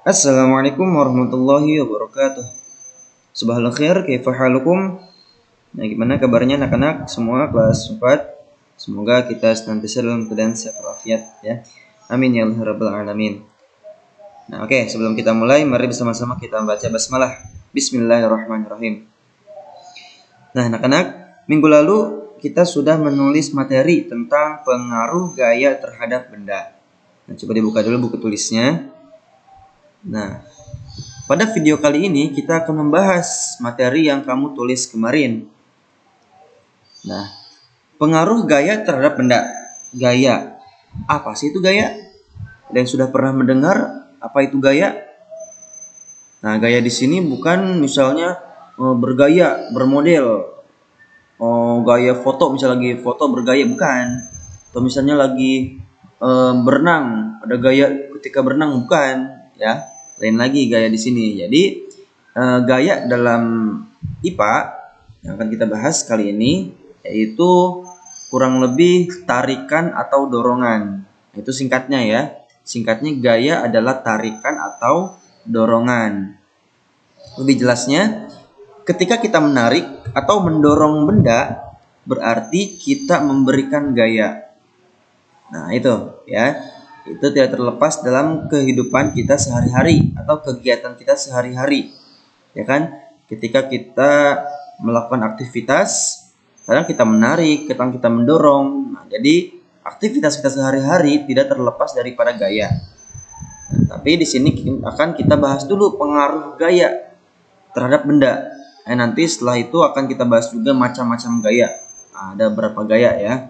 Assalamualaikum warahmatullahi wabarakatuh. Subhanallah khair, kaifa halukum? Nah, gimana kabarnya anak-anak semua kelas 4? Semoga kita senantiasa dalam keadaan sehat walafiat ya. Amin ya rabbal alamin. Nah, oke, sebelum kita mulai, mari bersama-sama kita membaca basmalah. Bismillahirrahmanirrahim. Nah, anak-anak, minggu lalu kita sudah menulis materi tentang pengaruh gaya terhadap benda. Nah, coba dibuka dulu buku tulisnya. Nah, pada video kali ini kita akan membahas materi yang kamu tulis kemarin. Nah, pengaruh gaya terhadap benda. Gaya. Apa sih itu gaya? Ada yang sudah pernah mendengar apa itu gaya? Nah, gaya di sini bukan misalnya bergaya, bermodel. Gaya foto, misalnya lagi foto bergaya, bukan. Atau misalnya lagi berenang, ada gaya ketika berenang, bukan, ya. Lain lagi gaya di sini. Jadi gaya dalam IPA yang akan kita bahas kali ini yaitu kurang lebih tarikan atau dorongan. Itu singkatnya ya. Singkatnya gaya adalah tarikan atau dorongan. Lebih jelasnya, ketika kita menarik atau mendorong benda berarti kita memberikan gaya. Nah, itu ya. Itu tidak terlepas dalam kehidupan kita sehari-hari atau kegiatan kita sehari-hari, ya kan? Ketika kita melakukan aktivitas, kadang kita menarik, kadang kita mendorong. Nah, jadi aktivitas kita sehari-hari tidak terlepas daripada gaya. Nah, tapi di sini akan kita bahas dulu pengaruh gaya terhadap benda. Nanti setelah itu akan kita bahas juga macam-macam gaya. Nah, ada berapa gaya ya?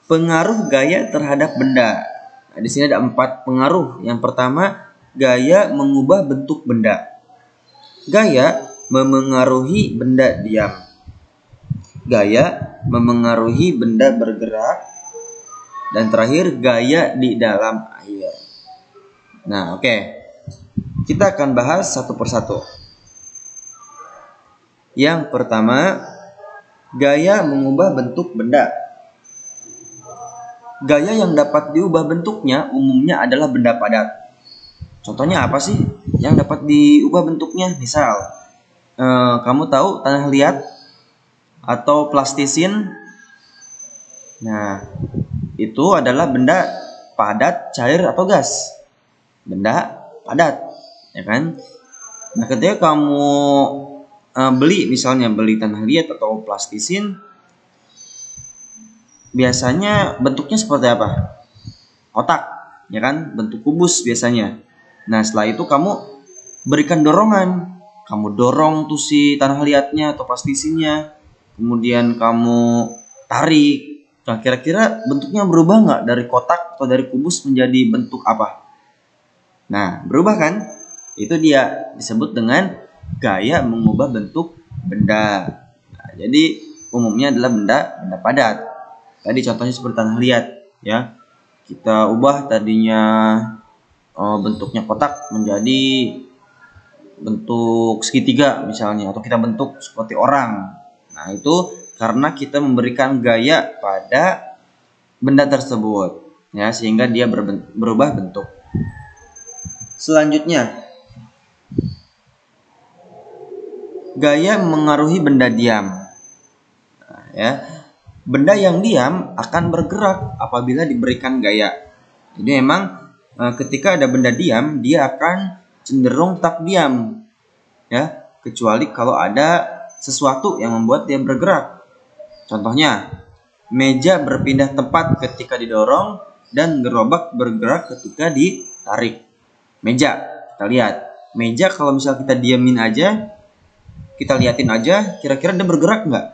Pengaruh gaya terhadap benda. Nah, di sini ada 4 pengaruh. Yang pertama, gaya mengubah bentuk benda. Gaya memengaruhi benda diam. Gaya memengaruhi benda bergerak. Dan terakhir, gaya di dalam air. Nah, oke. Kita akan bahas satu persatu. Yang pertama, gaya mengubah bentuk benda. Gaya yang dapat diubah bentuknya umumnya adalah benda padat. Contohnya apa sih yang dapat diubah bentuknya? Misal, kamu tahu tanah liat atau plastisin? Nah, itu adalah benda padat, cair atau gas. Benda padat, ya kan? Nah, ketika kamu beli tanah liat atau plastisin, biasanya bentuknya seperti apa? Kotak, ya kan? Bentuk kubus biasanya. Nah, setelah itu kamu berikan dorongan. Kamu dorong tuh si tanah liatnya atau plastisinnya. Kemudian kamu tarik. Nah, kira-kira bentuknya berubah nggak dari kotak atau dari kubus menjadi bentuk apa? Nah, berubah kan? Itu dia disebut dengan gaya mengubah bentuk benda. Nah, jadi umumnya adalah benda padat. Tadi contohnya seperti tanah liat ya. Kita ubah tadinya bentuknya kotak menjadi bentuk segitiga misalnya, atau kita bentuk seperti orang. Nah, itu karena kita memberikan gaya pada benda tersebut ya, sehingga dia berubah bentuk. Selanjutnya, gaya mengaruhi benda diam. Nah, ya. Benda yang diam akan bergerak apabila diberikan gaya. Jadi memang ketika ada benda diam, dia akan cenderung tetap diam, ya, kecuali kalau ada sesuatu yang membuat dia bergerak. Contohnya, meja berpindah tempat ketika didorong dan gerobak bergerak ketika ditarik. Meja, kita lihat. Meja kalau misal kita diamin aja, kita liatin aja, kira-kira dia bergerak nggak?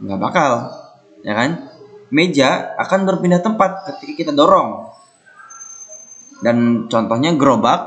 Nggak bakal. Ya kan? Meja akan berpindah tempat ketika kita dorong. Dan contohnya gerobak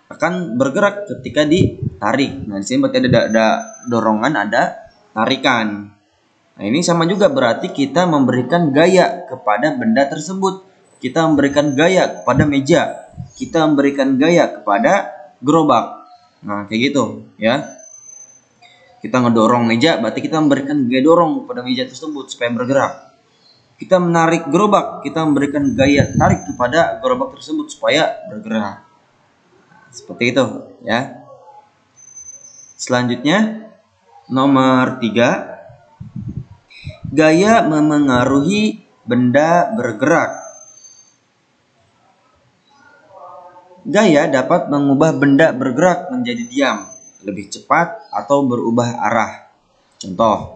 akan bergerak ketika ditarik. Nah, di sini berarti ada dorongan, ada tarikan. Nah, ini sama juga berarti kita memberikan gaya kepada benda tersebut. Kita memberikan gaya kepada meja. Kita memberikan gaya kepada gerobak. Nah, kayak gitu, ya. Kita ngedorong meja, berarti kita memberikan gaya dorong pada meja tersebut supaya bergerak. Kita menarik gerobak, kita memberikan gaya tarik kepada gerobak tersebut supaya bergerak. Seperti itu ya. Selanjutnya nomor 3, gaya memengaruhi benda bergerak. Gaya dapat mengubah benda bergerak menjadi diam, lebih cepat, atau berubah arah. Contoh,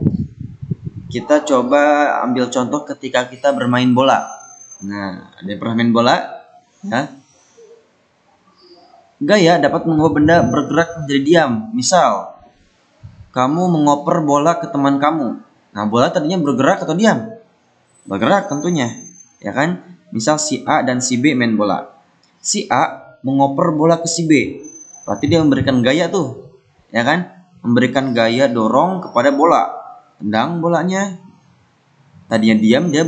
kita coba ambil contoh ketika kita bermain bola. Nah, ada yang pernah main bola? Ya. Gaya dapat mengubah benda bergerak menjadi diam. Misal, kamu mengoper bola ke teman kamu. Nah, bola tadinya bergerak atau diam? Bergerak tentunya, ya kan? Misal si A dan si B main bola. Si A mengoper bola ke si B. Berarti dia memberikan gaya tuh, ya kan? Memberikan gaya dorong kepada bola. Tendang bolanya. Tadinya diam, dia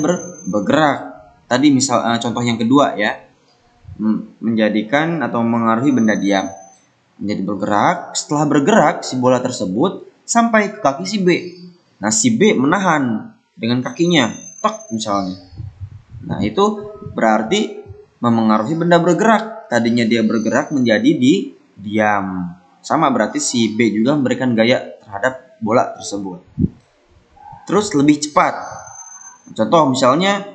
bergerak. Tadi misal contoh yang kedua ya. Menjadikan atau mengaruhi benda diam menjadi bergerak. Setelah bergerak, si bola tersebut sampai ke kaki si B. Nah, si B menahan dengan kakinya, tek misalnya. Nah, itu berarti memengaruhi benda bergerak. Tadinya dia bergerak menjadi diam. Sama berarti si B juga memberikan gaya terhadap bola tersebut. Terus lebih cepat. Contoh misalnya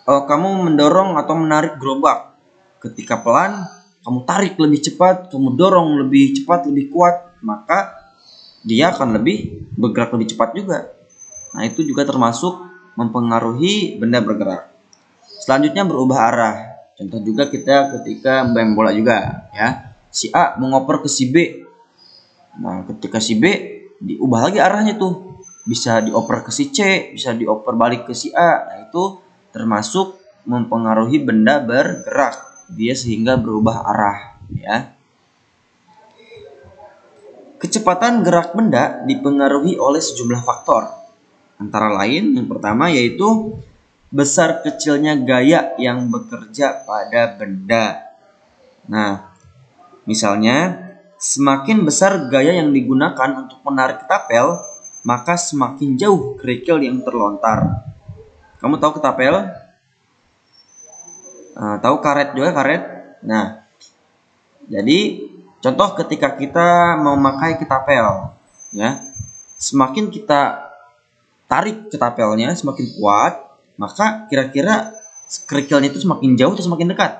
kamu mendorong atau menarik gerobak. Ketika pelan, kamu tarik lebih cepat, kamu dorong lebih cepat, lebih kuat, maka dia akan lebih bergerak lebih cepat juga. Nah, itu juga termasuk mempengaruhi benda bergerak. Selanjutnya berubah arah. Contoh juga kita ketika main bola juga ya. Si A mengoper ke si B. Nah, ketika si B diubah lagi arahnya tuh. Bisa dioper ke si C, bisa dioper balik ke si A. Nah, itu termasuk mempengaruhi benda bergerak. Dia sehingga berubah arah ya. Kecepatan gerak benda dipengaruhi oleh sejumlah faktor. Antara lain yang pertama yaitu besar kecilnya gaya yang bekerja pada benda. Nah, misalnya semakin besar gaya yang digunakan untuk menarik ketapel, maka semakin jauh kerikil yang terlontar. Kamu tahu ketapel? Tahu karet juga, karet? Nah, jadi contoh ketika kita mau memakai ketapel, ya, semakin kita tarik ketapelnya semakin kuat, maka kira-kira kerikilnya itu semakin jauh atau semakin dekat?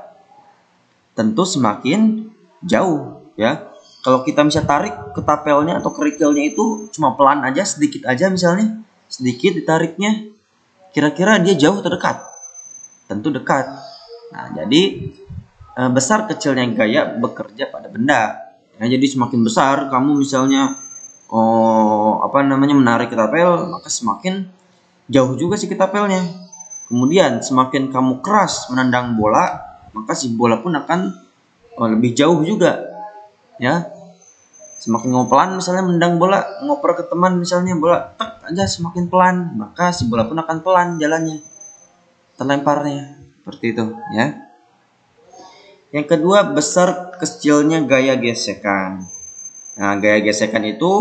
Tentu semakin jauh ya. Kalau kita bisa tarik ketapelnya atau kerikilnya itu cuma pelan aja, sedikit aja misalnya, sedikit ditariknya, kira-kira dia jauh atau dekat? Tentu dekat. Nah, jadi besar kecilnya gaya bekerja pada benda. Nah, jadi semakin besar kamu misalnya menarik ketapel, maka semakin jauh juga si ketapelnya. Kemudian semakin kamu keras menendang bola, maka si bola pun akan lebih jauh juga ya. Semakin kamu pelan misalnya menendang bola, ngoper ke teman misalnya, bola tek aja semakin pelan, maka si bola pun akan pelan jalannya, terlemparnya. Seperti itu ya. Yang kedua, besar kecilnya gaya gesekan. Nah, gaya gesekan itu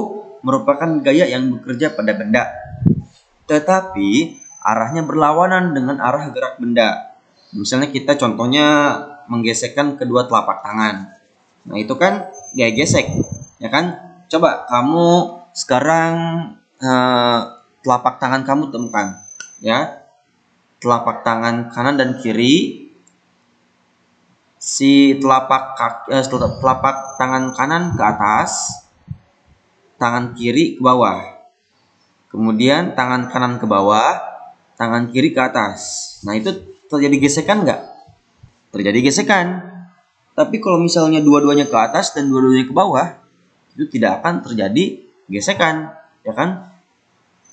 merupakan gaya yang bekerja pada benda, tetapi arahnya berlawanan dengan arah gerak benda. Misalnya kita contohnya menggesekkan kedua telapak tangan. Nah, itu kan gaya gesek, ya kan? Coba kamu sekarang telapak tangan kamu temukan, ya. Telapak tangan kanan dan kiri. Si telapak tangan kanan ke atas, tangan kiri ke bawah. Kemudian tangan kanan ke bawah, tangan kiri ke atas. Nah, itu terjadi gesekan nggak? Terjadi gesekan. Tapi kalau misalnya dua-duanya ke atas dan dua-duanya ke bawah, itu tidak akan terjadi gesekan, ya kan?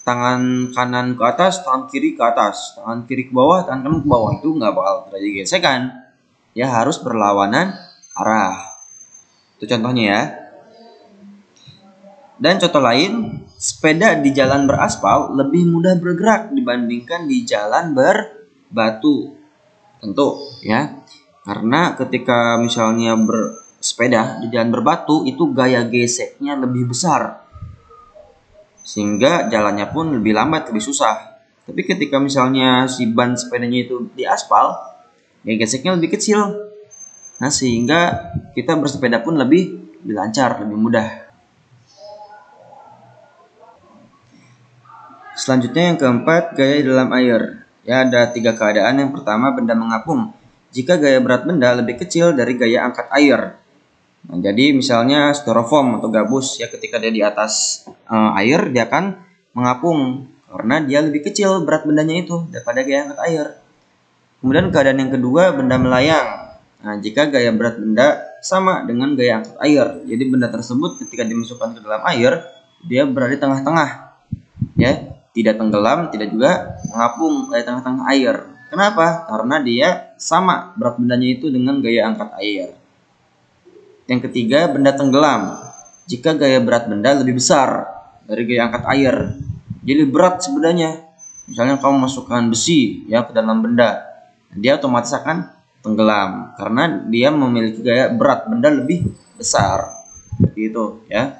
Tangan kanan ke atas, tangan kiri ke atas, tangan kiri ke bawah, tangan kanan ke bawah, itu nggak bakal terjadi gesekan. Ya, harus berlawanan arah. Itu contohnya ya. Dan contoh lain, sepeda di jalan beraspal lebih mudah bergerak dibandingkan di jalan berbatu. Tentu ya. Karena ketika misalnya bersepeda di jalan berbatu, itu gaya geseknya lebih besar. sehingga jalannya pun lebih lambat, lebih susah. Tapi ketika misalnya si ban sepedanya itu di aspal, ya geseknya lebih kecil. Nah, sehingga kita bersepeda pun lebih lancar, lebih mudah. Selanjutnya yang keempat, gaya dalam air. Ya, ada 3 keadaan. Yang pertama, benda mengapung. Jika gaya berat benda lebih kecil dari gaya angkat air. Nah, jadi misalnya styrofoam atau gabus, ya ketika dia di atas air, dia akan mengapung karena dia lebih kecil berat bendanya itu daripada gaya angkat air. Kemudian keadaan yang kedua, benda melayang. Nah, jika gaya berat benda sama dengan gaya angkat air, jadi benda tersebut ketika dimasukkan ke dalam air, dia berada di tengah-tengah, ya, tidak tenggelam, tidak juga mengapung di tengah-tengah air. Kenapa? Karena dia sama berat bendanya itu dengan gaya angkat air. Yang ketiga, benda tenggelam. Jika gaya berat benda lebih besar dari gaya angkat air, jadi berat sebenarnya. Misalnya kamu masukkan besi ya ke dalam benda, dia otomatis akan tenggelam karena dia memiliki gaya berat benda lebih besar. Seperti itu ya.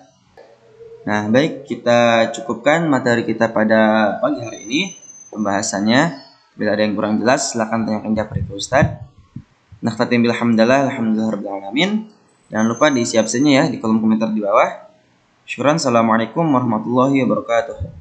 Nah, baik, kita cukupkan materi kita pada pagi hari ini pembahasannya. Bila ada yang kurang jelas, silakan tanyakan Japri ke Ustadz. Nakhtatim bilhamdalillah, alhamdulillahirabbil alamin. Jangan lupa diisi absennya ya di kolom komentar di bawah. Syukran, assalamualaikum warahmatullahi wabarakatuh.